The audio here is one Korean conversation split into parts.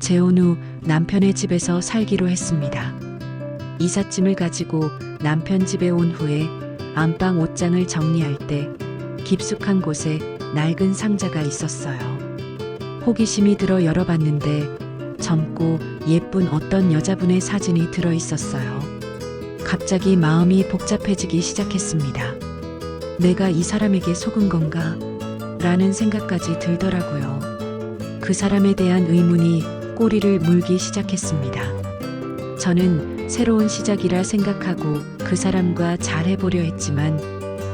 재혼 후 남편의 집에서 살기로 했습니다. 이삿짐을 가지고 남편 집에 온 후에 안방 옷장을 정리할 때 깊숙한 곳에 낡은 상자가 있었어요. 호기심이 들어 열어봤는데 젊고 예쁜 어떤 여자분의 사진이 들어 있었어요. 갑자기 마음이 복잡해지기 시작했습니다. 내가 이 사람에게 속은 건가? 라는 생각까지 들더라고요. 그 사람에 대한 의문이 꼬리를 물기 시작했습니다. 저는 새로운 시작이라 생각하고 그 사람과 잘해보려 했지만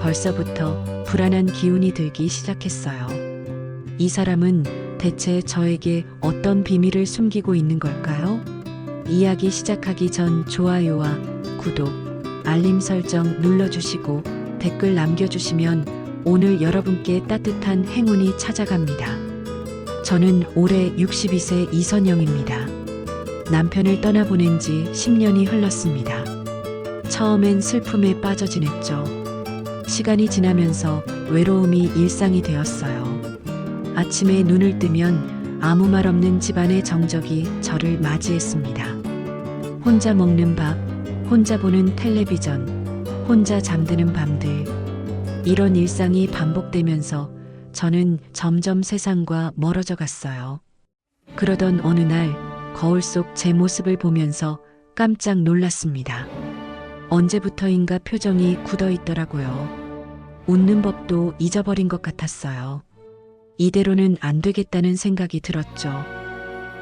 벌써부터 불안한 기운이 들기 시작했어요. 이 사람은 대체 저에게 어떤 비밀을 숨기고 있는 걸까요? 이야기 시작하기 전 좋아요와 구독, 알림 설정 눌러주시고 댓글 남겨주시면 오늘 여러분께 따뜻한 행운이 찾아갑니다. 저는 올해 62세 이선영입니다. 남편을 떠나보낸 지 10년이 흘렀습니다. 처음엔 슬픔에 빠져 지냈죠. 시간이 지나면서 외로움이 일상이 되었어요. 아침에 눈을 뜨면 아무 말 없는 집안의 정적이 저를 맞이했습니다. 혼자 먹는 밥, 혼자 보는 텔레비전, 혼자 잠드는 밤들. 이런 일상이 반복되면서 저는 점점 세상과 멀어져 갔어요. 그러던 어느 날 거울 속 제 모습을 보면서 깜짝 놀랐습니다. 언제부터인가 표정이 굳어 있더라고요. 웃는 법도 잊어버린 것 같았어요. 이대로는 안 되겠다는 생각이 들었죠.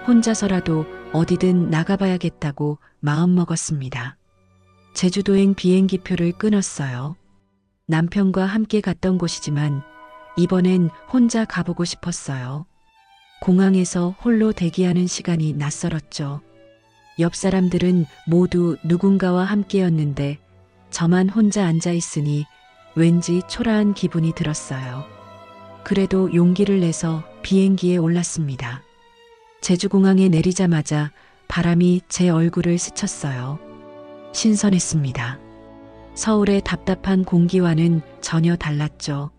혼자서라도 어디든 나가봐야겠다고 마음먹었습니다. 제주도행 비행기표를 끊었어요. 남편과 함께 갔던 곳이지만 이번엔 혼자 가보고 싶었어요. 공항에서 홀로 대기하는 시간이 낯설었죠. 옆 사람들은 모두 누군가와 함께였는데 저만 혼자 앉아 있으니 왠지 초라한 기분이 들었어요. 그래도 용기를 내서 비행기에 올랐습니다. 제주공항에 내리자마자 바람이 제 얼굴을 스쳤어요. 신선했습니다. 서울의 답답한 공기와는 전혀 달랐죠.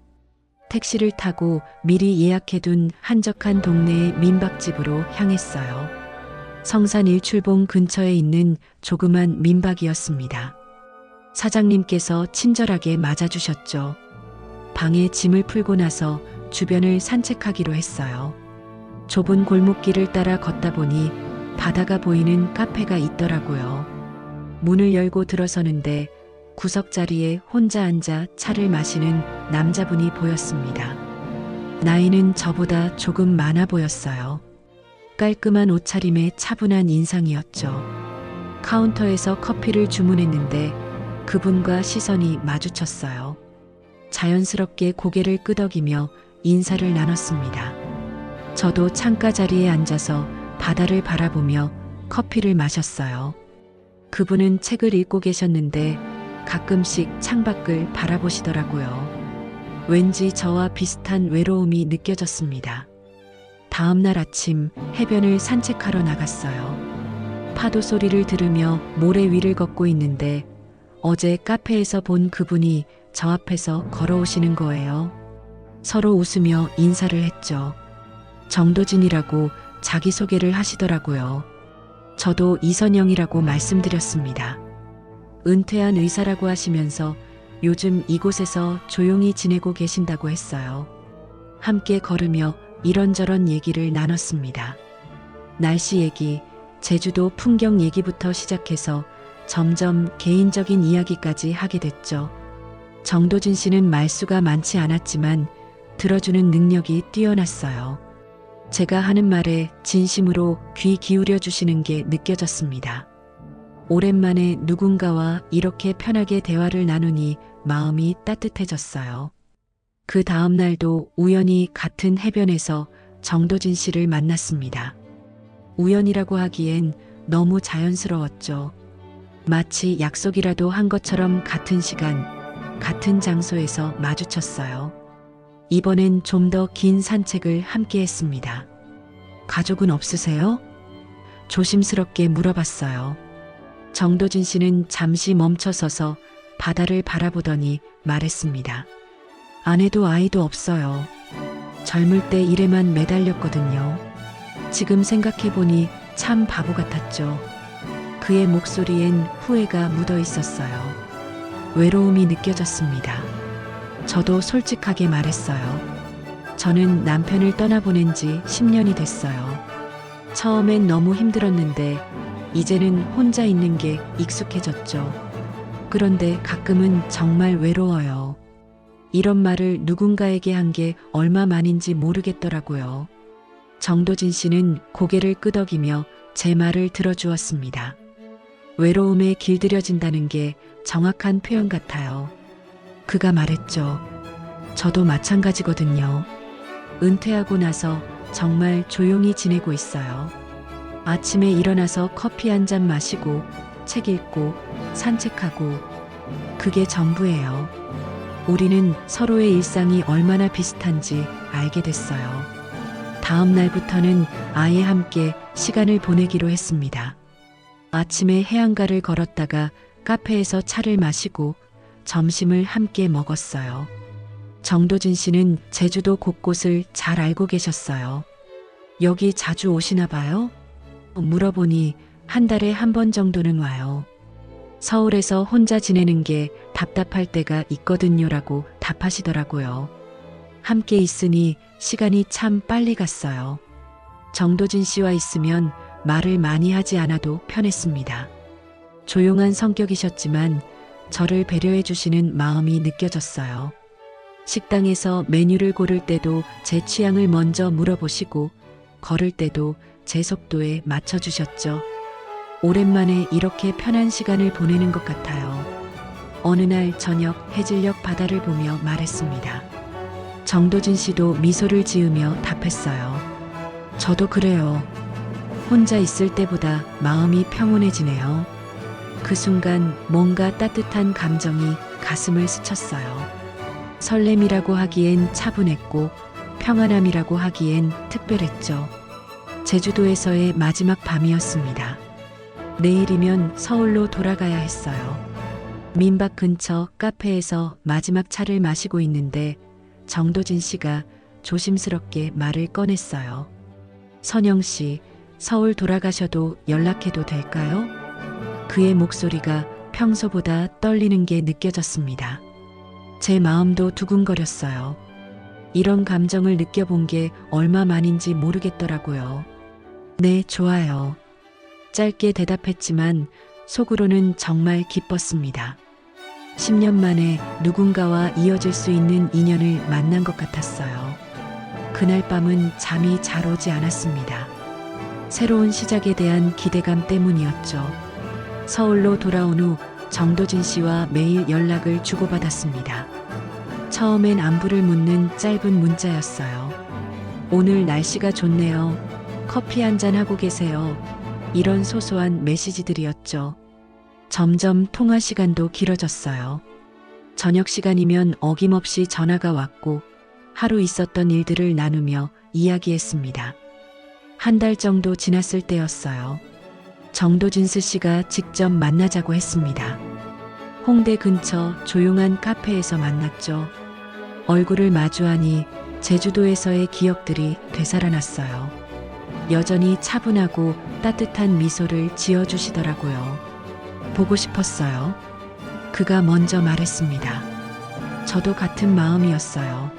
택시를 타고 미리 예약해둔 한적한 동네의 민박집으로 향했어요. 성산 일출봉 근처에 있는 조그만 민박이었습니다. 사장님께서 친절하게 맞아주셨죠. 방에 짐을 풀고 나서 주변을 산책하기로 했어요. 좁은 골목길을 따라 걷다 보니 바다가 보이는 카페가 있더라고요. 문을 열고 들어서는데 구석자리에 혼자 앉아 차를 마시는 남자분이 보였습니다. 나이는 저보다 조금 많아 보였어요. 깔끔한 옷차림에 차분한 인상이었죠. 카운터에서 커피를 주문했는데 그분과 시선이 마주쳤어요. 자연스럽게 고개를 끄덕이며 인사를 나눴습니다. 저도 창가 자리에 앉아서 바다를 바라보며 커피를 마셨어요. 그분은 책을 읽고 계셨는데 가끔씩 창밖을 바라보시더라고요. 왠지 저와 비슷한 외로움이 느껴졌습니다. 다음 날 아침 해변을 산책하러 나갔어요. 파도 소리를 들으며 모래 위를 걷고 있는데 어제 카페에서 본 그분이 저 앞에서 걸어오시는 거예요. 서로 웃으며 인사를 했죠. 정도진이라고 자기소개를 하시더라고요. 저도 이선영이라고 말씀드렸습니다. 은퇴한 의사라고 하시면서 요즘 이곳에서 조용히 지내고 계신다고 했어요. 함께 걸으며 이런저런 얘기를 나눴습니다. 날씨 얘기, 제주도 풍경 얘기부터 시작해서 점점 개인적인 이야기까지 하게 됐죠. 정도진 씨는 말수가 많지 않았지만 들어주는 능력이 뛰어났어요. 제가 하는 말에 진심으로 귀 기울여 주시는 게 느껴졌습니다. 오랜만에 누군가와 이렇게 편하게 대화를 나누니 마음이 따뜻해졌어요. 그 다음 날도 우연히 같은 해변에서 정도진 씨를 만났습니다. 우연이라고 하기엔 너무 자연스러웠죠. 마치 약속이라도 한 것처럼 같은 시간, 같은 장소에서 마주쳤어요. 이번엔 좀 더 긴 산책을 함께 했습니다. 가족은 없으세요? 조심스럽게 물어봤어요. 정도진 씨는 잠시 멈춰서서 바다를 바라보더니 말했습니다. 아내도 아이도 없어요. 젊을 때 일에만 매달렸거든요. 지금 생각해보니 참 바보 같았죠. 그의 목소리엔 후회가 묻어 있었어요. 외로움이 느껴졌습니다. 저도 솔직하게 말했어요. 저는 남편을 떠나보낸 지 10년이 됐어요. 처음엔 너무 힘들었는데 이제는 혼자 있는 게 익숙해졌죠. 그런데 가끔은 정말 외로워요. 이런 말을 누군가에게 한 게 얼마만인지 모르겠더라고요. 정도진 씨는 고개를 끄덕이며 제 말을 들어주었습니다. 외로움에 길들여진다는 게 정확한 표현 같아요. 그가 말했죠. 저도 마찬가지거든요. 은퇴하고 나서 정말 조용히 지내고 있어요. 아침에 일어나서 커피 한 잔 마시고 책 읽고 산책하고 그게 전부예요. 우리는 서로의 일상이 얼마나 비슷한지 알게 됐어요. 다음 날부터는 아예 함께 시간을 보내기로 했습니다. 아침에 해안가를 걸었다가 카페에서 차를 마시고 점심을 함께 먹었어요. 정도진 씨는 제주도 곳곳을 잘 알고 계셨어요. 여기 자주 오시나 봐요? 물어보니 한 달에 한 번 정도는 와요. 서울에서 혼자 지내는 게 답답할 때가 있거든요라고 답하시더라고요. 함께 있으니 시간이 참 빨리 갔어요. 정도진 씨와 있으면 말을 많이 하지 않아도 편했습니다. 조용한 성격이셨지만 저를 배려해 주시는 마음이 느껴졌어요. 식당에서 메뉴를 고를 때도 제 취향을 먼저 물어보시고 걸을 때도 제 속도에 맞춰주셨죠. 오랜만에 이렇게 편한 시간을 보내는 것 같아요. 어느 날 저녁 해질녘 바다를 보며 말했습니다. 정도진 씨도 미소를 지으며 답했어요. 저도 그래요. 혼자 있을 때보다 마음이 평온해지네요. 그 순간 뭔가 따뜻한 감정이 가슴을 스쳤어요. 설렘이라고 하기엔 차분했고 평안함이라고 하기엔 특별했죠. 제주도에서의 마지막 밤이었습니다. 내일이면 서울로 돌아가야 했어요. 민박 근처 카페에서 마지막 차를 마시고 있는데 정도진 씨가 조심스럽게 말을 꺼냈어요. 선영 씨, 서울 돌아가셔도 연락해도 될까요? 그의 목소리가 평소보다 떨리는 게 느껴졌습니다. 제 마음도 두근거렸어요. 이런 감정을 느껴본 게 얼마만인지 모르겠더라고요. 네, 좋아요. 짧게 대답했지만 속으로는 정말 기뻤습니다. 10년 만에 누군가와 이어질 수 있는 인연을 만난 것 같았어요. 그날 밤은 잠이 잘 오지 않았습니다. 새로운 시작에 대한 기대감 때문이었죠. 서울로 돌아온 후 정도진 씨와 매일 연락을 주고받았습니다. 처음엔 안부를 묻는 짧은 문자였어요. 오늘 날씨가 좋네요. 커피 한잔 하고 계세요. 이런 소소한 메시지들이었죠. 점점 통화 시간도 길어졌어요. 저녁 시간이면 어김없이 전화가 왔고 하루 있었던 일들을 나누며 이야기했습니다. 한 달 정도 지났을 때였어요. 정도진스 씨가 직접 만나자고 했습니다. 홍대 근처 조용한 카페에서 만났죠. 얼굴을 마주하니 제주도에서의 기억들이 되살아났어요. 여전히 차분하고 따뜻한 미소를 지어주시더라고요. 보고 싶었어요. 그가 먼저 말했습니다. 저도 같은 마음이었어요.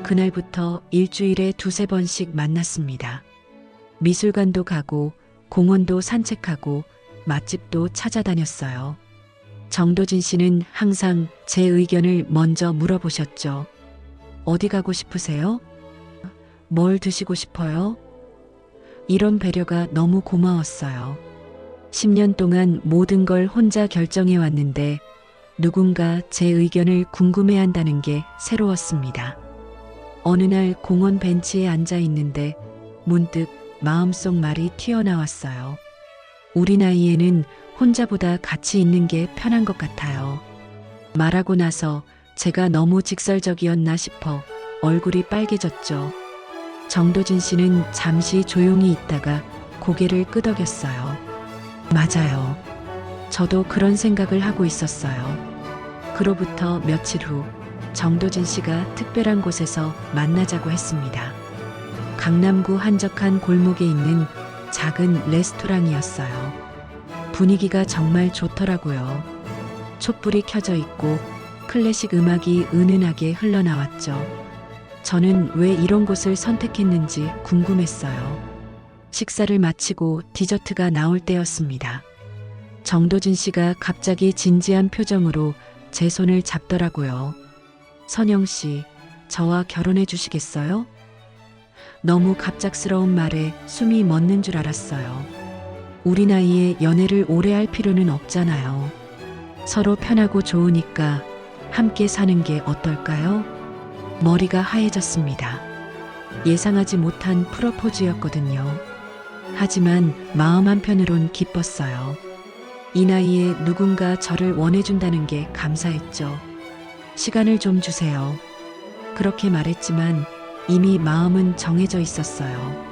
그날부터 일주일에 2~3번씩 만났습니다. 미술관도 가고 공원도 산책하고 맛집도 찾아다녔어요. 정도진 씨는 항상 제 의견을 먼저 물어보셨죠. 어디 가고 싶으세요? 뭘 드시고 싶어요? 이런 배려가 너무 고마웠어요. 10년 동안 모든 걸 혼자 결정해 왔는데 누군가 제 의견을 궁금해 한다는 게 새로웠습니다. 어느 날 공원 벤치에 앉아 있는데 문득 마음속 말이 튀어나왔어요. 우리 나이에는 혼자보다 같이 있는 게 편한 것 같아요. 말하고 나서 제가 너무 직설적이었나 싶어 얼굴이 빨개졌죠. 정도진 씨는 잠시 조용히 있다가 고개를 끄덕였어요. 맞아요. 저도 그런 생각을 하고 있었어요. 그로부터 며칠 후 정도진 씨가 특별한 곳에서 만나자고 했습니다. 강남구 한적한 골목에 있는 작은 레스토랑이었어요. 분위기가 정말 좋더라고요. 촛불이 켜져 있고 클래식 음악이 은은하게 흘러나왔죠. 저는 왜 이런 곳을 선택했는지 궁금했어요. 식사를 마치고 디저트가 나올 때였습니다. 정도진 씨가 갑자기 진지한 표정으로 제 손을 잡더라고요. 선영 씨, 저와 결혼해 주시겠어요? 너무 갑작스러운 말에 숨이 멎는 줄 알았어요. 우리 나이에 연애를 오래 할 필요는 없잖아요. 서로 편하고 좋으니까 함께 사는 게 어떨까요? 머리가 하얘졌습니다. 예상하지 못한 프로포즈였거든요. 하지만 마음 한편으론 기뻤어요. 이 나이에 누군가 저를 원해준다는 게 감사했죠. 시간을 좀 주세요. 그렇게 말했지만 이미 마음은 정해져 있었어요.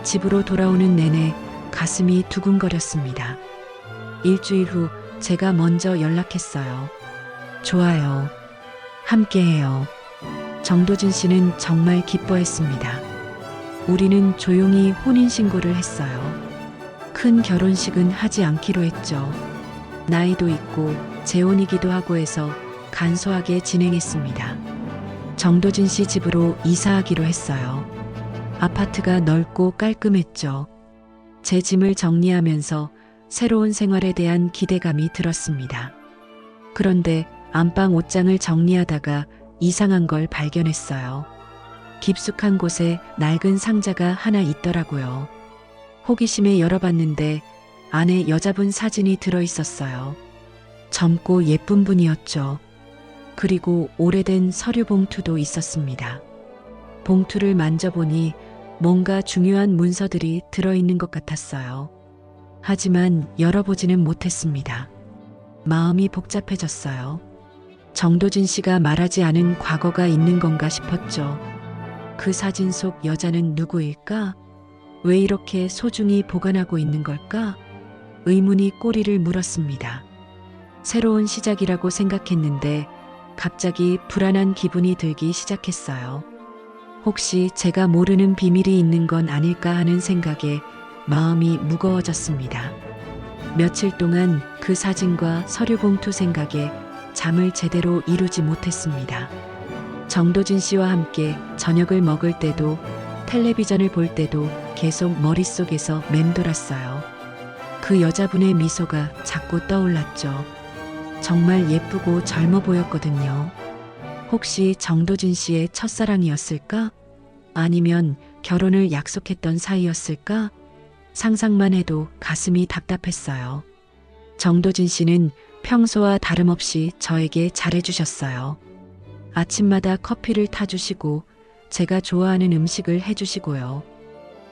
집으로 돌아오는 내내 가슴이 두근거렸습니다. 일주일 후 제가 먼저 연락했어요. 좋아요. 함께해요. 정도진 씨는 정말 기뻐했습니다. 우리는 조용히 혼인신고를 했어요. 큰 결혼식은 하지 않기로 했죠. 나이도 있고 재혼이기도 하고 해서 간소하게 진행했습니다. 정도진 씨 집으로 이사하기로 했어요. 아파트가 넓고 깔끔했죠. 제 짐을 정리하면서 새로운 생활에 대한 기대감이 들었습니다. 그런데 안방 옷장을 정리하다가 이상한 걸 발견했어요. 깊숙한 곳에 낡은 상자가 하나 있더라고요. 호기심에 열어봤는데 안에 여자분 사진이 들어있었어요. 젊고 예쁜 분이었죠. 그리고 오래된 서류 봉투도 있었습니다. 봉투를 만져보니 뭔가 중요한 문서들이 들어있는 것 같았어요. 하지만 열어보지는 못했습니다. 마음이 복잡해졌어요. 정도진 씨가 말하지 않은 과거가 있는 건가 싶었죠. 그 사진 속 여자는 누구일까? 왜 이렇게 소중히 보관하고 있는 걸까? 의문이 꼬리를 물었습니다. 새로운 시작이라고 생각했는데 갑자기 불안한 기분이 들기 시작했어요. 혹시 제가 모르는 비밀이 있는 건 아닐까 하는 생각에 마음이 무거워졌습니다. 며칠 동안 그 사진과 서류 봉투 생각에 잠을 제대로 이루지 못했습니다. 정도진 씨와 함께 저녁을 먹을 때도 텔레비전을 볼 때도 계속 머릿속에서 맴돌았어요. 그 여자분의 미소가 자꾸 떠올랐죠. 정말 예쁘고 젊어 보였거든요. 혹시 정도진 씨의 첫사랑이었을까? 아니면 결혼을 약속했던 사이였을까? 상상만 해도 가슴이 답답했어요. 정도진 씨는 평소와 다름없이 저에게 잘해주셨어요. 아침마다 커피를 타주시고 제가 좋아하는 음식을 해주시고요.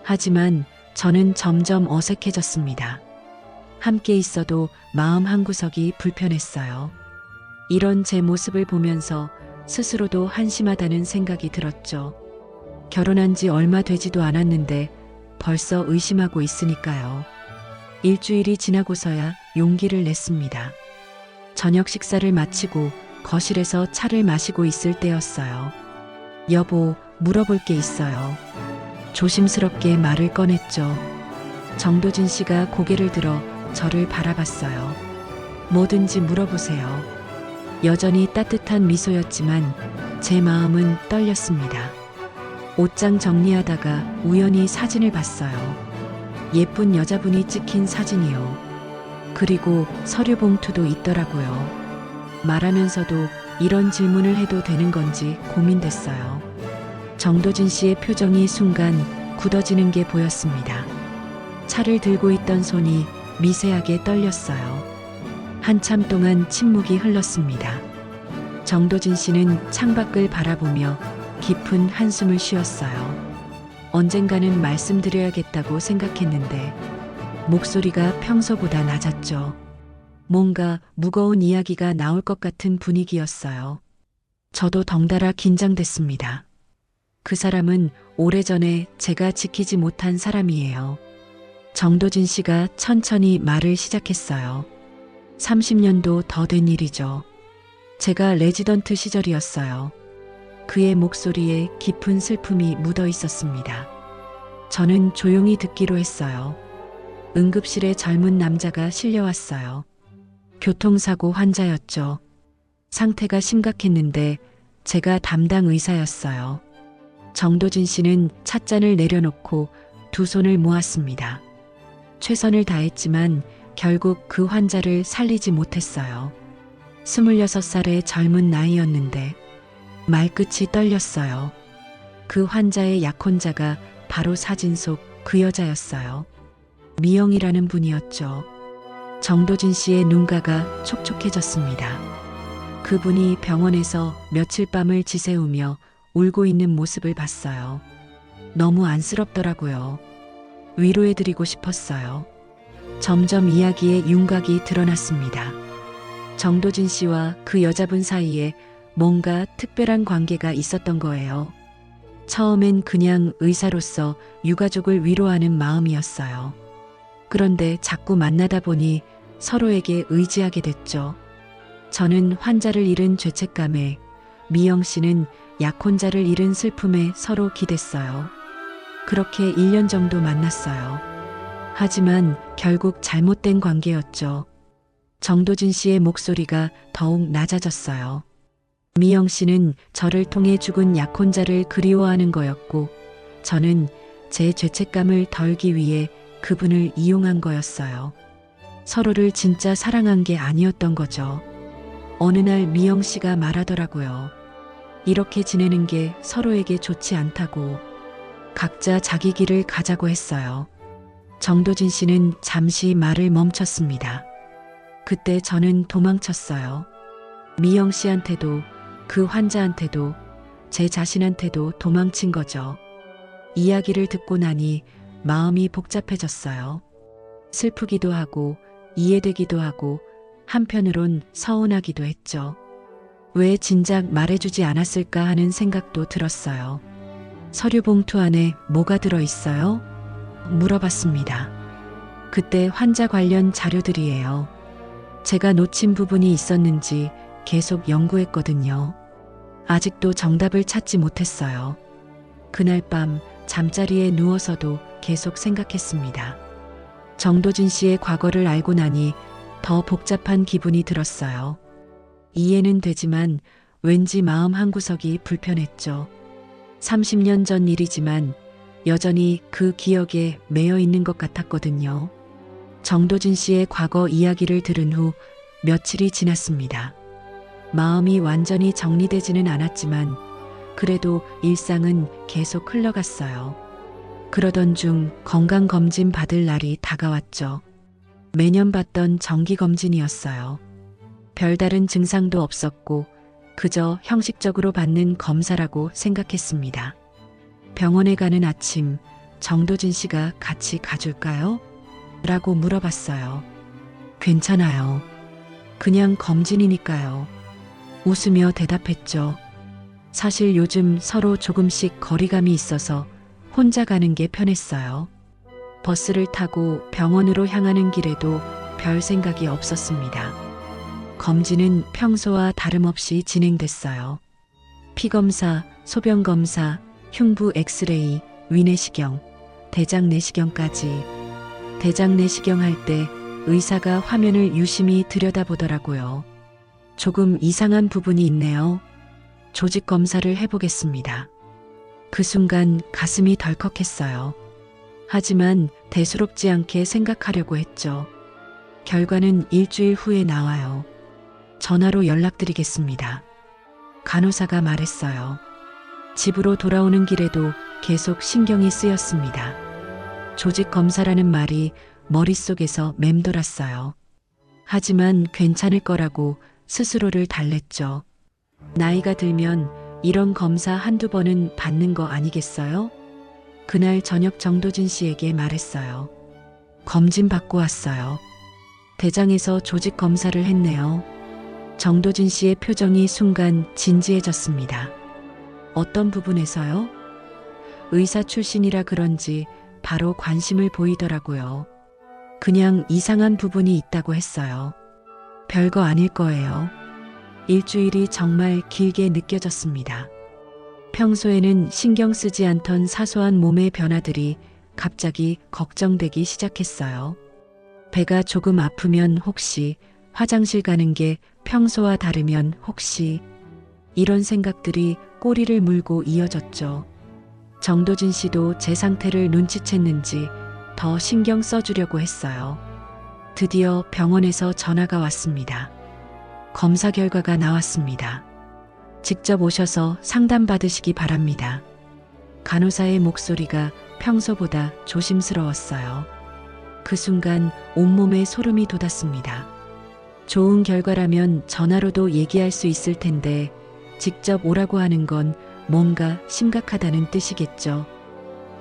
하지만 저는 점점 어색해졌습니다. 함께 있어도 마음 한구석이 불편했어요. 이런 제 모습을 보면서 스스로도 한심하다는 생각이 들었죠. 결혼한 지 얼마 되지도 않았는데 벌써 의심하고 있으니까요. 일주일이 지나고서야 용기를 냈습니다. 저녁 식사를 마치고 거실에서 차를 마시고 있을 때였어요. 여보, 물어볼 게 있어요. 조심스럽게 말을 꺼냈죠. 정도진 씨가 고개를 들어 저를 바라봤어요. 뭐든지 물어보세요. 여전히 따뜻한 미소였지만 제 마음은 떨렸습니다. 옷장 정리하다가 우연히 사진을 봤어요. 예쁜 여자분이 찍힌 사진이요. 그리고 서류 봉투도 있더라고요. 말하면서도 이런 질문을 해도 되는 건지 고민됐어요. 정도진 씨의 표정이 순간 굳어지는 게 보였습니다. 차를 들고 있던 손이 미세하게 떨렸어요. 한참 동안 침묵이 흘렀습니다. 정도진 씨는 창밖을 바라보며 깊은 한숨을 쉬었어요. 언젠가는 말씀드려야겠다고 생각했는데 목소리가 평소보다 낮았죠. 뭔가 무거운 이야기가 나올 것 같은 분위기였어요. 저도 덩달아 긴장됐습니다. 그 사람은 오래전에 제가 지키지 못한 사람이에요. 정도진 씨가 천천히 말을 시작했어요. 30년도 더 된 일이죠. 제가 레지던트 시절이었어요. 그의 목소리에 깊은 슬픔이 묻어 있었습니다. 저는 조용히 듣기로 했어요. 응급실에 젊은 남자가 실려왔어요. 교통사고 환자였죠. 상태가 심각했는데 제가 담당 의사였어요. 정도진 씨는 찻잔을 내려놓고 두 손을 모았습니다. 최선을 다했지만 결국 그 환자를 살리지 못했어요. 26살의 젊은 나이였는데 말끝이 떨렸어요. 그 환자의 약혼자가 바로 사진 속 그 여자였어요. 미영이라는 분이었죠. 정도진 씨의 눈가가 촉촉해졌습니다. 그분이 병원에서 며칠 밤을 지새우며 울고 있는 모습을 봤어요. 너무 안쓰럽더라고요. 위로해드리고 싶었어요. 점점 이야기의 윤곽이 드러났습니다. 정도진 씨와 그 여자분 사이에 뭔가 특별한 관계가 있었던 거예요. 처음엔 그냥 의사로서 유가족을 위로하는 마음이었어요. 그런데 자꾸 만나다 보니 서로에게 의지하게 됐죠. 저는 환자를 잃은 죄책감에, 미영 씨는 약혼자를 잃은 슬픔에 서로 기댔어요. 그렇게 1년 정도 만났어요. 하지만 결국 잘못된 관계였죠. 정도진 씨의 목소리가 더욱 낮아졌어요. 미영 씨는 저를 통해 죽은 약혼자를 그리워하는 거였고, 저는 제 죄책감을 덜기 위해 그분을 이용한 거였어요. 서로를 진짜 사랑한 게 아니었던 거죠. 어느 날 미영 씨가 말하더라고요. 이렇게 지내는 게 서로에게 좋지 않다고. 각자 자기 길을 가자고 했어요. 정도진 씨는 잠시 말을 멈췄습니다. 그때 저는 도망쳤어요. 미영 씨한테도, 그 환자한테도, 제 자신한테도 도망친 거죠. 이야기를 듣고 나니 마음이 복잡해졌어요. 슬프기도 하고, 이해되기도 하고, 한편으론 서운하기도 했죠. 왜 진작 말해주지 않았을까 하는 생각도 들었어요. 서류 봉투 안에 뭐가 들어있어요? 물어봤습니다. 그때 환자 관련 자료들이에요. 제가 놓친 부분이 있었는지 계속 연구했거든요. 아직도 정답을 찾지 못했어요. 그날 밤 잠자리에 누워서도 계속 생각했습니다. 정도진 씨의 과거를 알고 나니 더 복잡한 기분이 들었어요. 이해는 되지만 왠지 마음 한구석이 불편했죠. 30년 전 일이지만 여전히 그 기억에 매여 있는 것 같았거든요. 정도진 씨의 과거 이야기를 들은 후 며칠이 지났습니다. 마음이 완전히 정리되지는 않았지만 그래도 일상은 계속 흘러갔어요. 그러던 중 건강검진 받을 날이 다가왔죠. 매년 받던 정기검진이었어요. 별다른 증상도 없었고 그저 형식적으로 받는 검사라고 생각했습니다. 병원에 가는 아침, 정도진 씨가 같이 가줄까요? 라고 물어봤어요. 괜찮아요. 그냥 검진이니까요. 웃으며 대답했죠. 사실 요즘 서로 조금씩 거리감이 있어서 혼자 가는 게 편했어요. 버스를 타고 병원으로 향하는 길에도 별 생각이 없었습니다. 검진은 평소와 다름없이 진행됐어요. 피검사, 소변검사, 흉부 엑스레이, 위내시경, 대장 내시경까지. 대장 내시경 할 때 의사가 화면을 유심히 들여다보더라고요. 조금 이상한 부분이 있네요. 조직 검사를 해보겠습니다. 그 순간 가슴이 덜컥했어요. 하지만 대수롭지 않게 생각하려고 했죠. 결과는 일주일 후에 나와요. 전화로 연락드리겠습니다. 간호사가 말했어요. 집으로 돌아오는 길에도 계속 신경이 쓰였습니다. 조직 검사라는 말이 머릿속에서 맴돌았어요. 하지만 괜찮을 거라고 스스로를 달랬죠. 나이가 들면 이런 검사 한두 번은 받는 거 아니겠어요? 그날 저녁 정도진 씨에게 말했어요. 검진 받고 왔어요. 대장에서 조직 검사를 했네요. 정도진 씨의 표정이 순간 진지해졌습니다. 어떤 부분에서요? 의사 출신이라 그런지 바로 관심을 보이더라고요. 그냥 이상한 부분이 있다고 했어요. 별거 아닐 거예요. 일주일이 정말 길게 느껴졌습니다. 평소에는 신경 쓰지 않던 사소한 몸의 변화들이 갑자기 걱정되기 시작했어요. 배가 조금 아프면 혹시, 화장실 가는 게 평소와 다르면 혹시, 이런 생각들이 꼬리를 물고 이어졌죠. 정도진 씨도 제 상태를 눈치챘는지 더 신경 써주려고 했어요. 드디어 병원에서 전화가 왔습니다. 검사 결과가 나왔습니다. 직접 오셔서 상담받으시기 바랍니다. 간호사의 목소리가 평소보다 조심스러웠어요. 그 순간 온몸에 소름이 돋았습니다. 좋은 결과라면 전화로도 얘기할 수 있을 텐데 직접 오라고 하는 건 뭔가 심각하다는 뜻이겠죠.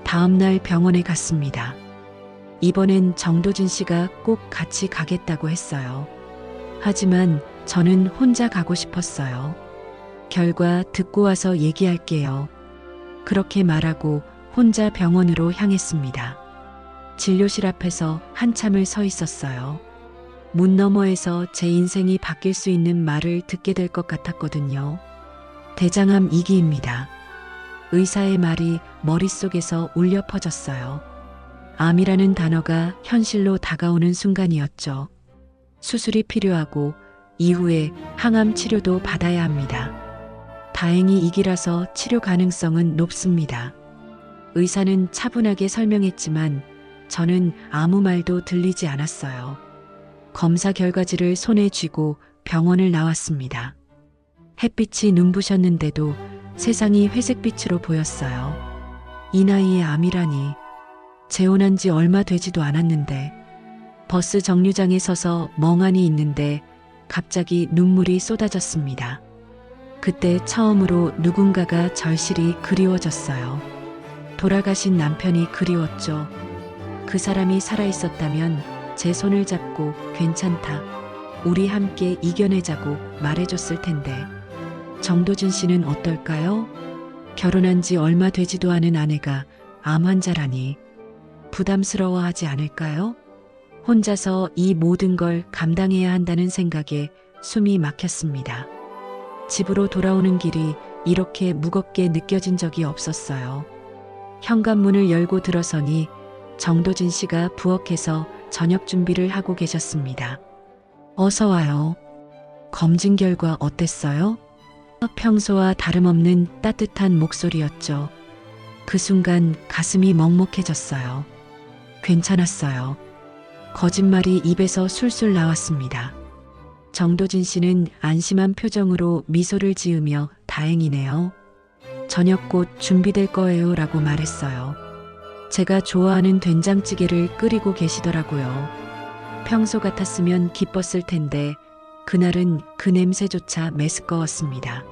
다음 날 병원에 갔습니다. 이번엔 정도진 씨가 꼭 같이 가겠다고 했어요. 하지만 저는 혼자 가고 싶었어요. 결과 듣고 와서 얘기할게요. 그렇게 말하고 혼자 병원으로 향했습니다. 진료실 앞에서 한참을 서 있었어요. 문 너머에서 제 인생이 바뀔 수 있는 말을 듣게 될 것 같았거든요. 대장암 2기입니다. 의사의 말이 머릿속에서 울려 퍼졌어요. 암이라는 단어가 현실로 다가오는 순간이었죠. 수술이 필요하고 이후에 항암 치료도 받아야 합니다. 다행히 2기라서 치료 가능성은 높습니다. 의사는 차분하게 설명했지만 저는 아무 말도 들리지 않았어요. 검사 결과지를 손에 쥐고 병원을 나왔습니다. 햇빛이 눈부셨는데도 세상이 회색빛으로 보였어요. 이 나이에 암이라니. 재혼한 지 얼마 되지도 않았는데 버스 정류장에 서서 멍하니 있는데 갑자기 눈물이 쏟아졌습니다. 그때 처음으로 누군가가 절실히 그리워졌어요. 돌아가신 남편이 그리웠죠. 그 사람이 살아있었다면 제 손을 잡고 괜찮다, 우리 함께 이겨내자고 말해줬을 텐데. 정도진 씨는 어떨까요? 결혼한 지 얼마 되지도 않은 아내가 암 환자라니 부담스러워하지 않을까요? 혼자서 이 모든 걸 감당해야 한다는 생각에 숨이 막혔습니다. 집으로 돌아오는 길이 이렇게 무겁게 느껴진 적이 없었어요. 현관문을 열고 들어서니 정도진 씨가 부엌에서 저녁 준비를 하고 계셨습니다. 어서 와요. 검진 결과 어땠어요? 평소와 다름없는 따뜻한 목소리였죠. 그 순간 가슴이 먹먹해졌어요. 괜찮았어요. 거짓말이 입에서 술술 나왔습니다. 정도진 씨는 안심한 표정으로 미소를 지으며 다행이네요. 저녁 곧 준비될 거예요 라고 말했어요. 제가 좋아하는 된장찌개를 끓이고 계시더라고요. 평소 같았으면 기뻤을 텐데 그날은 그 냄새조차 메스꺼웠습니다.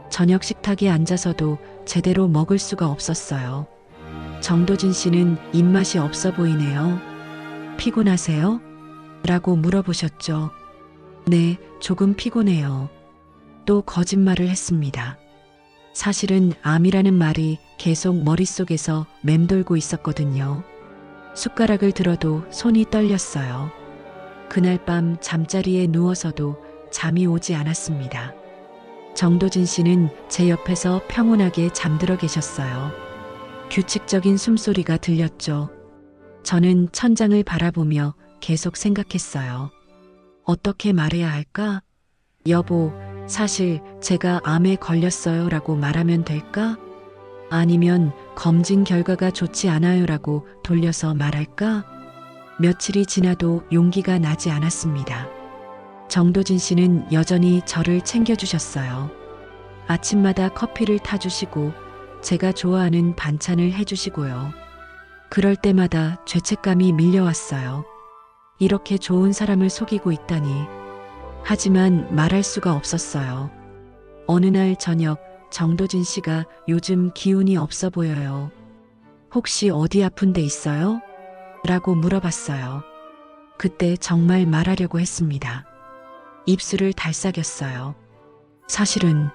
저녁 식탁에 앉아서도 제대로 먹을 수가 없었어요. 정도진 씨는 입맛이 없어 보이네요. 피곤하세요? 라고 물어보셨죠. 네, 조금 피곤해요. 또 거짓말을 했습니다. 사실은 암이라는 말이 계속 머릿속에서 맴돌고 있었거든요. 숟가락을 들어도 손이 떨렸어요. 그날 밤 잠자리에 누워서도 잠이 오지 않았습니다. 정도진 씨는 제 옆에서 평온하게 잠들어 계셨어요. 규칙적인 숨소리가 들렸죠. 저는 천장을 바라보며 계속 생각했어요. 어떻게 말해야 할까? 여보, 사실 제가 암에 걸렸어요 라고 말하면 될까? 아니면 검진 결과가 좋지 않아요 라고 돌려서 말할까? 며칠이 지나도 용기가 나지 않았습니다. 정도진 씨는 여전히 저를 챙겨주셨어요. 아침마다 커피를 타주시고 제가 좋아하는 반찬을 해주시고요. 그럴 때마다 죄책감이 밀려왔어요. 이렇게 좋은 사람을 속이고 있다니. 하지만 말할 수가 없었어요. 어느 날 저녁 정도진 씨가 요즘 기운이 없어 보여요. 혹시 어디 아픈 데 있어요? 라고 물어봤어요. 그때 정말 말하려고 했습니다. 입술을 달싹였어요. 사실은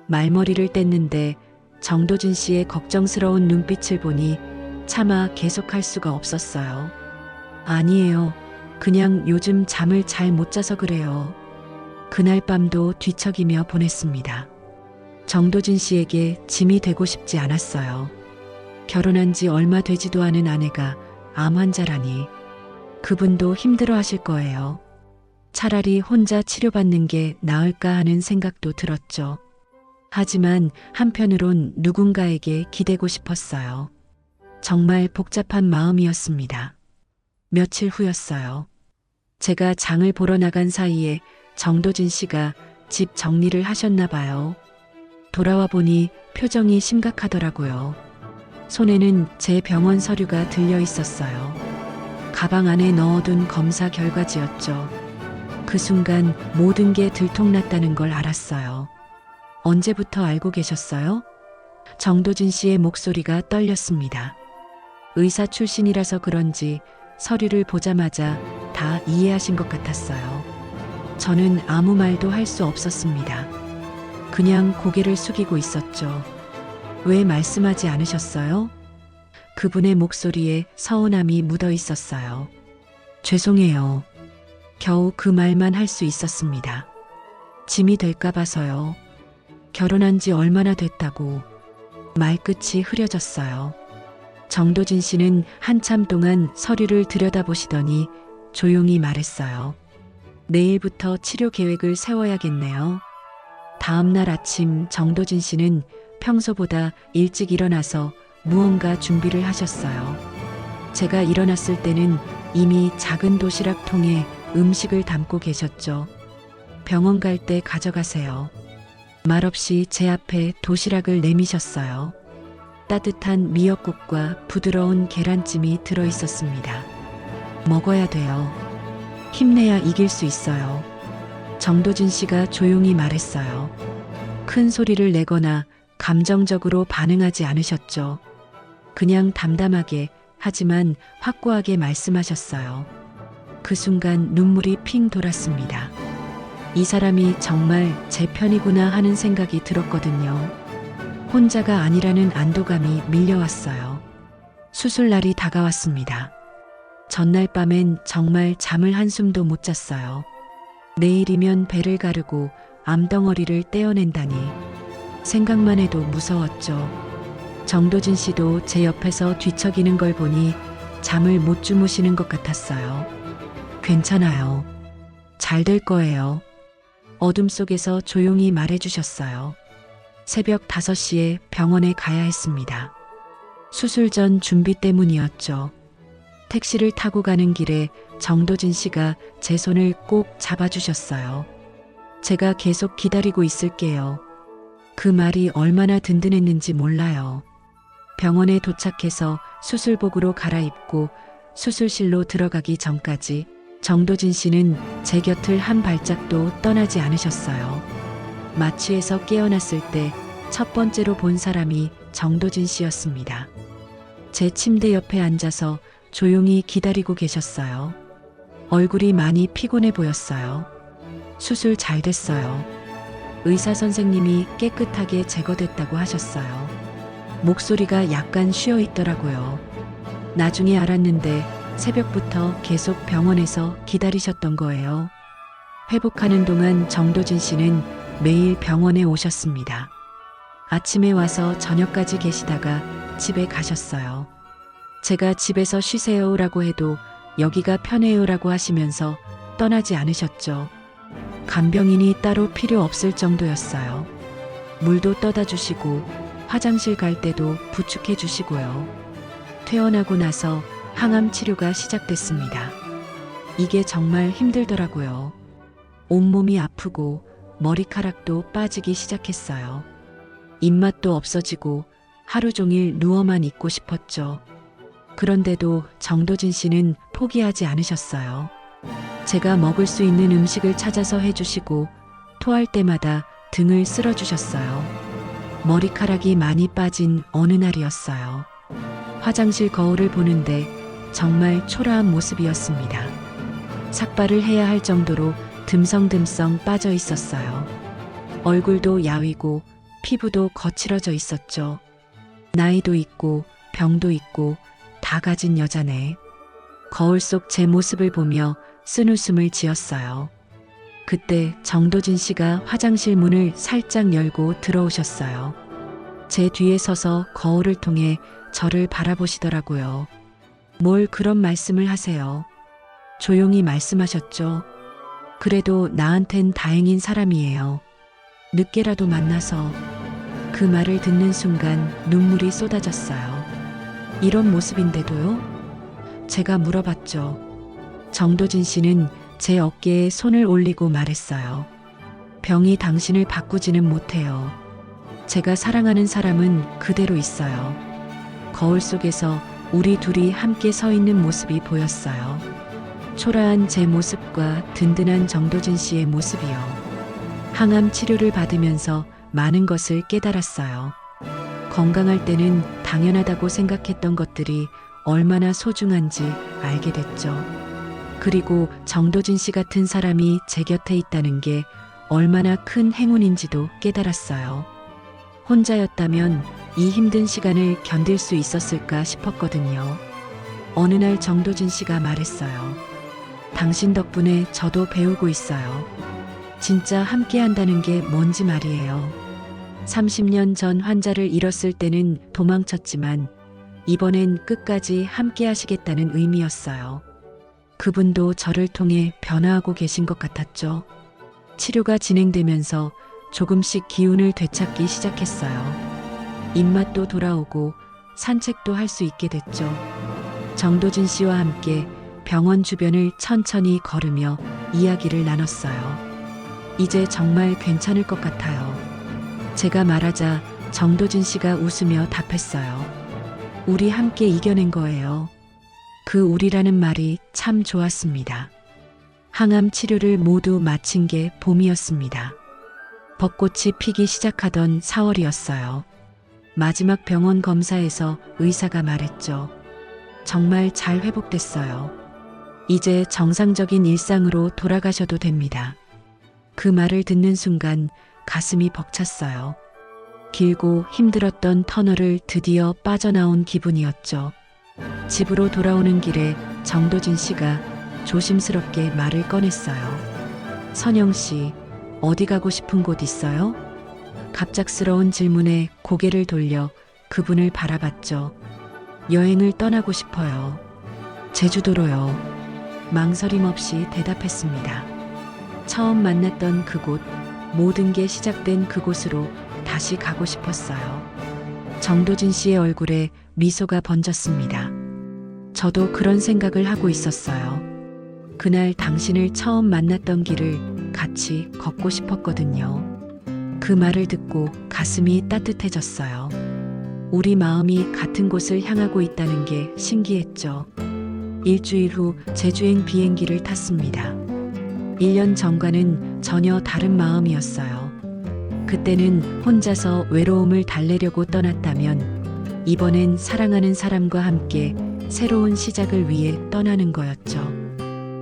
말머리를 뗐는데 정도진 씨의 걱정스러운 눈빛을 보니 차마 계속할 수가 없었어요. 아니에요. 그냥 요즘 잠을 잘 못 자서 그래요. 그날 밤도 뒤척이며 보냈습니다. 정도진 씨에게 짐이 되고 싶지 않았어요. 결혼한 지 얼마 되지도 않은 아내가 암 환자라니 그분도 힘들어 하실 거예요. 차라리 혼자 치료받는 게 나을까 하는 생각도 들었죠. 하지만 한편으론 누군가에게 기대고 싶었어요. 정말 복잡한 마음이었습니다. 며칠 후였어요. 제가 장을 보러 나간 사이에 정도진 씨가 집 정리를 하셨나 봐요. 돌아와 보니 표정이 심각하더라고요. 손에는 제 병원 서류가 들려 있었어요. 가방 안에 넣어둔 검사 결과지였죠. 그 순간 모든 게 들통났다는 걸 알았어요. 언제부터 알고 계셨어요? 정도진 씨의 목소리가 떨렸습니다. 의사 출신이라서 그런지 서류를 보자마자 다 이해하신 것 같았어요. 저는 아무 말도 할 수 없었습니다. 그냥 고개를 숙이고 있었죠. 왜 말씀하지 않으셨어요? 그분의 목소리에 서운함이 묻어 있었어요. 죄송해요. 겨우 그 말만 할 수 있었습니다. 짐이 될까 봐서요. 결혼한 지 얼마나 됐다고. 말끝이 흐려졌어요. 정도진 씨는 한참 동안 서류를 들여다보시더니 조용히 말했어요. 내일부터 치료 계획을 세워야겠네요. 다음 날 아침 정도진 씨는 평소보다 일찍 일어나서 무언가 준비를 하셨어요. 제가 일어났을 때는 이미 작은 도시락 통에 음식을 담고 계셨죠. 병원 갈 때 가져가세요. 말없이 제 앞에 도시락을 내미셨어요. 따뜻한 미역국과 부드러운 계란찜이 들어 있었습니다. 먹어야 돼요. 힘내야 이길 수 있어요. 정도진 씨가 조용히 말했어요. 큰 소리를 내거나 감정적으로 반응하지 않으셨죠. 그냥 담담하게 하지만 확고하게 말씀하셨어요. 그 순간 눈물이 핑 돌았습니다. 이 사람이 정말 제 편이구나 하는 생각이 들었거든요. 혼자가 아니라는 안도감이 밀려왔어요. 수술날이 다가왔습니다. 전날 밤엔 정말 잠을 한숨도 못 잤어요. 내일이면 배를 가르고 암덩어리를 떼어낸다니 생각만 해도 무서웠죠. 정도진 씨도 제 옆에서 뒤척이는 걸 보니 잠을 못 주무시는 것 같았어요. 괜찮아요. 잘 될 거예요. 어둠 속에서 조용히 말해주셨어요. 새벽 5시에 병원에 가야 했습니다. 수술 전 준비 때문이었죠. 택시를 타고 가는 길에 정도진 씨가 제 손을 꼭 잡아주셨어요. 제가 계속 기다리고 있을게요. 그 말이 얼마나 든든했는지 몰라요. 병원에 도착해서 수술복으로 갈아입고 수술실로 들어가기 전까지 정도진 씨는 제 곁을 한 발짝도 떠나지 않으셨어요. 마취에서 깨어났을 때 첫 번째로 본 사람이 정도진 씨였습니다. 제 침대 옆에 앉아서 조용히 기다리고 계셨어요. 얼굴이 많이 피곤해 보였어요. 수술 잘 됐어요. 의사 선생님이 깨끗하게 제거됐다고 하셨어요. 목소리가 약간 쉬어 있더라고요. 나중에 알았는데 새벽부터 계속 병원에서 기다리셨던 거예요. 회복하는 동안 정도진 씨는 매일 병원에 오셨습니다. 아침에 와서 저녁까지 계시다가 집에 가셨어요. 제가 집에서 쉬세요라고 해도 여기가 편해요라고 하시면서 떠나지 않으셨죠. 간병인이 따로 필요 없을 정도였어요. 물도 떠다 주시고 화장실 갈 때도 부축해 주시고요. 퇴원하고 나서 항암 치료가 시작됐습니다. 이게 정말 힘들더라고요. 온몸이 아프고 머리카락도 빠지기 시작했어요. 입맛도 없어지고 하루 종일 누워만 있고 싶었죠. 그런데도 정도진 씨는 포기하지 않으셨어요. 제가 먹을 수 있는 음식을 찾아서 해주시고 토할 때마다 등을 쓸어주셨어요. 머리카락이 많이 빠진 어느 날이었어요. 화장실 거울을 보는데 정말 초라한 모습이었습니다. 삭발을 해야 할 정도로 듬성듬성 빠져 있었어요. 얼굴도 야위고 피부도 거칠어져 있었죠. 나이도 있고 병도 있고 다 가진 여자네. 거울 속 제 모습을 보며 쓴웃음을 지었어요. 그때 정도진 씨가 화장실 문을 살짝 열고 들어오셨어요. 제 뒤에 서서 거울을 통해 저를 바라보시더라고요. 뭘 그런 말씀을 하세요. 조용히 말씀하셨죠. 그래도 나한텐 다행인 사람이에요. 늦게라도 만나서. 그 말을 듣는 순간 눈물이 쏟아졌어요. 이런 모습인데도요? 제가 물어봤죠. 정도진 씨는 제 어깨에 손을 올리고 말했어요. 병이 당신을 바꾸지는 못해요. 제가 사랑하는 사람은 그대로 있어요. 거울 속에서 우리 둘이 함께 서 있는 모습이 보였어요. 초라한 제 모습과 든든한 정도진 씨의 모습이요. 항암 치료를 받으면서 많은 것을 깨달았어요. 건강할 때는 당연하다고 생각했던 것들이 얼마나 소중한지 알게 됐죠. 그리고 정도진 씨 같은 사람이 제 곁에 있다는 게 얼마나 큰 행운인지도 깨달았어요. 혼자였다면 이 힘든 시간을 견딜 수 있었을까 싶었거든요. 어느 날 정도진 씨가 말했어요. 당신 덕분에 저도 배우고 있어요. 진짜 함께 한다는 게 뭔지 말이에요. 30년 전 환자를 잃었을 때는 도망쳤지만 이번엔 끝까지 함께 하시겠다는 의미였어요. 그분도 저를 통해 변화하고 계신 것 같았죠. 치료가 진행되면서 조금씩 기운을 되찾기 시작했어요. 입맛도 돌아오고 산책도 할 수 있게 됐죠. 정도진 씨와 함께 병원 주변을 천천히 걸으며 이야기를 나눴어요. 이제 정말 괜찮을 것 같아요. 제가 말하자 정도진 씨가 웃으며 답했어요. 우리 함께 이겨낸 거예요. 그 우리라는 말이 참 좋았습니다. 항암 치료를 모두 마친 게 봄이었습니다. 벚꽃이 피기 시작하던 4월이었어요. 마지막 병원 검사에서 의사가 말했죠. 정말 잘 회복됐어요. 이제 정상적인 일상으로 돌아가셔도 됩니다. 그 말을 듣는 순간 가슴이 벅찼어요. 길고 힘들었던 터널을 드디어 빠져나온 기분이었죠. 집으로 돌아오는 길에 정도진 씨가 조심스럽게 말을 꺼냈어요. 선영 씨, 어디 가고 싶은 곳 있어요? 갑작스러운 질문에 고개를 돌려 그분을 바라봤죠. 여행을 떠나고 싶어요. 제주도로요. 망설임 없이 대답했습니다. 처음 만났던 그곳, 모든 게 시작된 그곳으로 다시 가고 싶었어요. 정도진 씨의 얼굴에 미소가 번졌습니다. 저도 그런 생각을 하고 있었어요. 그날 당신을 처음 만났던 길을 같이 걷고 싶었거든요. 그 말을 듣고 가슴이 따뜻해졌어요. 우리 마음이 같은 곳을 향하고 있다는 게 신기했죠. 일주일 후 제주행 비행기를 탔습니다. 1년 전과는 전혀 다른 마음이었어요. 그때는 혼자서 외로움을 달래려고 떠났다면 이번엔 사랑하는 사람과 함께 새로운 시작을 위해 떠나는 거였죠.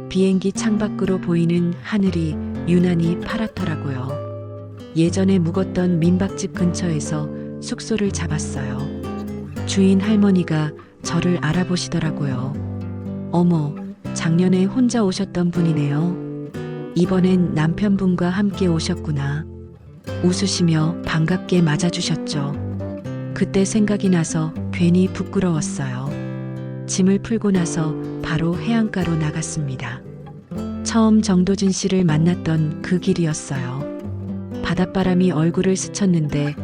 비행기 창밖으로 보이는 하늘이 유난히 파랗더라고요. 예전에 묵었던 민박집 근처에서 숙소를 잡았어요. 주인 할머니가 저를 알아보시더라고요. 어머, 작년에 혼자 오셨던 분이네요. 이번엔 남편분과 함께 오셨구나. 웃으시며 반갑게 맞아주셨죠. 그때 생각이 나서 괜히 부끄러웠어요. 짐을 풀고 나서 바로 해안가로 나갔습니다. 처음 정도진 씨를 만났던 그 길이었어요. 바닷바람이 얼굴을 스쳤는데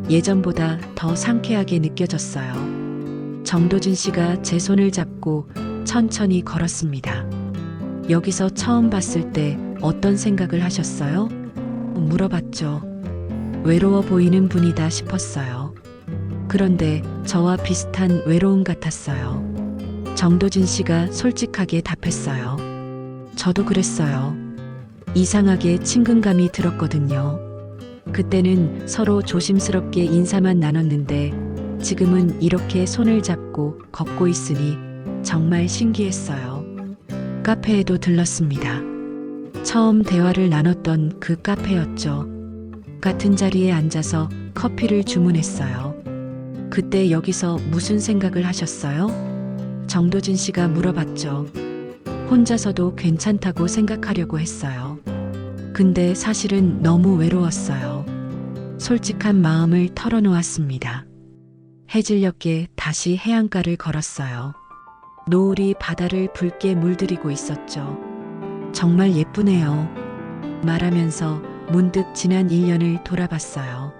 예전보다 더 상쾌하게 느껴졌어요. 정도진 씨가 제 손을 잡고 천천히 걸었습니다. 여기서 처음 봤을 때 어떤 생각을 하셨어요? 물어봤죠. 외로워 보이는 분이다 싶었어요. 그런데 저와 비슷한 외로움 같았어요. 정도진 씨가 솔직하게 답했어요. 저도 그랬어요. 이상하게 친근감이 들었거든요. 그때는 서로 조심스럽게 인사만 나눴는데 지금은 이렇게 손을 잡고 걷고 있으니 정말 신기했어요. 카페에도 들렀습니다. 처음 대화를 나눴던 그 카페였죠. 같은 자리에 앉아서 커피를 주문했어요. 그때 여기서 무슨 생각을 하셨어요? 정도진 씨가 물어봤죠. 혼자서도 괜찮다고 생각하려고 했어요. 근데 사실은 너무 외로웠어요. 솔직한 마음을 털어놓았습니다. 해질녘에 다시 해안가를 걸었어요. 노을이 바다를 붉게 물들이고 있었죠. 정말 예쁘네요. 말하면서 문득 지난 1년을 돌아봤어요.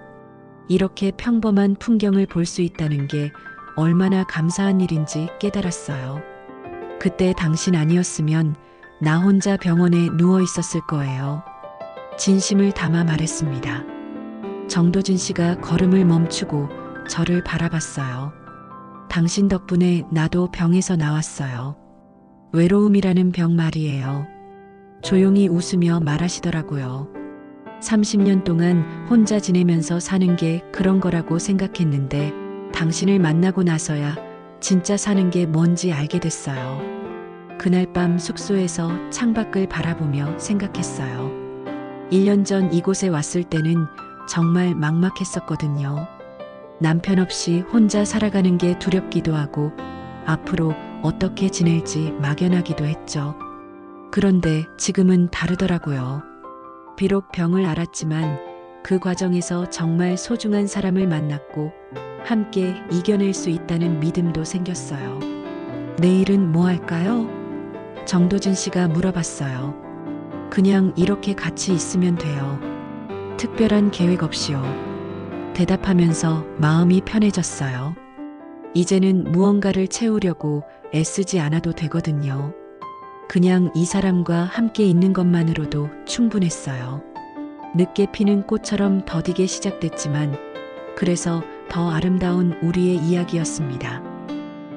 이렇게 평범한 풍경을 볼 수 있다는 게 얼마나 감사한 일인지 깨달았어요. 그때 당신 아니었으면 나 혼자 병원에 누워 있었을 거예요. 진심을 담아 말했습니다. 정도진 씨가 걸음을 멈추고 저를 바라봤어요. 당신 덕분에 나도 병에서 나왔어요. 외로움이라는 병 말이에요. 조용히 웃으며 말하시더라고요. 30년 동안 혼자 지내면서 사는 게 그런 거라고 생각했는데 당신을 만나고 나서야 진짜 사는 게 뭔지 알게 됐어요. 그날 밤 숙소에서 창밖을 바라보며 생각했어요. 1년 전 이곳에 왔을 때는 정말 막막했었거든요. 남편 없이 혼자 살아가는 게 두렵기도 하고 앞으로 어떻게 지낼지 막연하기도 했죠. 그런데 지금은 다르더라고요. 비록 병을 앓았지만 그 과정에서 정말 소중한 사람을 만났고 함께 이겨낼 수 있다는 믿음도 생겼어요. 내일은 뭐 할까요? 정도진 씨가 물어봤어요. 그냥 이렇게 같이 있으면 돼요. 특별한 계획 없이요. 대답하면서 마음이 편해졌어요. 이제는 무언가를 채우려고 애쓰지 않아도 되거든요. 그냥 이 사람과 함께 있는 것만으로도 충분했어요. 늦게 피는 꽃처럼 더디게 시작됐지만 그래서 더 아름다운 우리의 이야기였습니다.